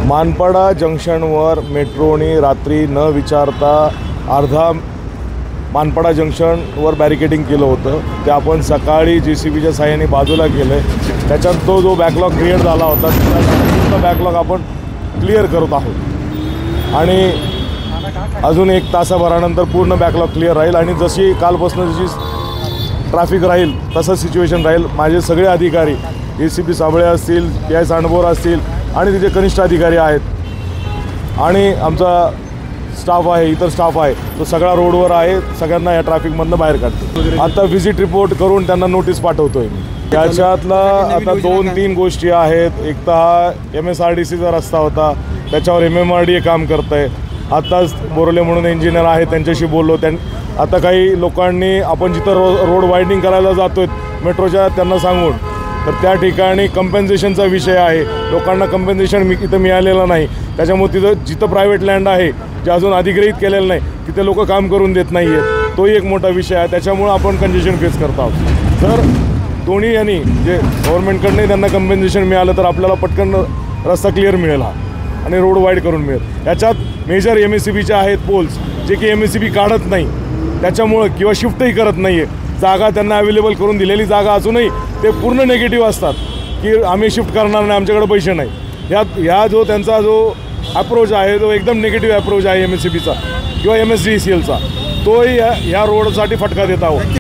मानपाडा जंक्शनवर मेट्रोने रात्री न विचारता अर्धा मानपाडा जंक्शनवर बॅरिकेडिंग केलं होतं. ते आपण सकाळी JCBच्या साहाय्याने बाजूला केलं आहे. त्याच्यात जो बॅकलॉग क्रिएट झाला होता तो बॅकलॉग आपण क्लिअर करत आहोत आणि अजून 1 तासाभरानंतर पूर्ण बॅकलॉग क्लिअर राहील. आणि जशी कालपासून जशी ट्रॅफिक राहील तसं सिच्युएशन राहील. माझे सगळे अधिकारी ACP साबळे असतील, PI सांडबोर असतील आणि तिथे कनिष्ठ अधिकारी आहेत आणि आमचा स्टाफ आहे, इतर स्टाफ आहे, तो सगळा रोडवर आहे. सगळ्यांना या ट्रॅफिकमधनं बाहेर काढतो. आता व्हिजिट रिपोर्ट करून त्यांना नोटीस पाठवतोय मी. त्याच्यातला आता 2-3 गोष्टी आहेत. एक तर हा MSRDCचा रस्ता होता, त्याच्यावर MMRDA काम करत आहे. आत्ताच बोरले म्हणून इंजिनियर आहे, त्यांच्याशी बोललो. आता काही लोकांनी आपण जिथं रोड वायडिंग करायला जातो आहे मेट्रोच्या त्यांना सांगून, तर त्या ठिकाणी कंपेन्सेशनचा विषय आहे. लोकांना कंपेन्सेशन इथं मिळालेलं नाही. त्याच्यामुळे जिथं प्रायव्हेट लँड आहे जे अजून अधिग्रहित केलेलं नाही तिथे लोक काम करून देत नाही आहेत. तोही एक मोठा विषय आहे. त्याच्यामुळं आपण कंजेशन फेस करत आहोत. जर दोन्ही यांनी जे गव्हर्नमेंटकडनं त्यांना कंपेन्सेशन मिळालं तर आपल्याला पटकन रस्ता क्लिअर मिळेल हा आणि रोड वाईड करून मिळेल. याच्यात मेजर MSCBचे आहेत पोल्स जे की MSCB काढत नाही, त्याच्यामुळं किंवा शिफ्टही करत नाही आहे. जागा त्यांना अवेलेबल करून दिलेली जागा असूनही ते पूर्ण निगेटिव्ह असतात की आम्ही शिफ्ट करणार नाही, आमच्याकडे पैसे नाही. ह्या जो त्यांचा जो अप्रोच आहे तो एकदम निगेटिव्ह अप्रोच आहे MSCBचा किंवा MSDCLचा, तोही ह्या रोडसाठी फटका देत आहोत.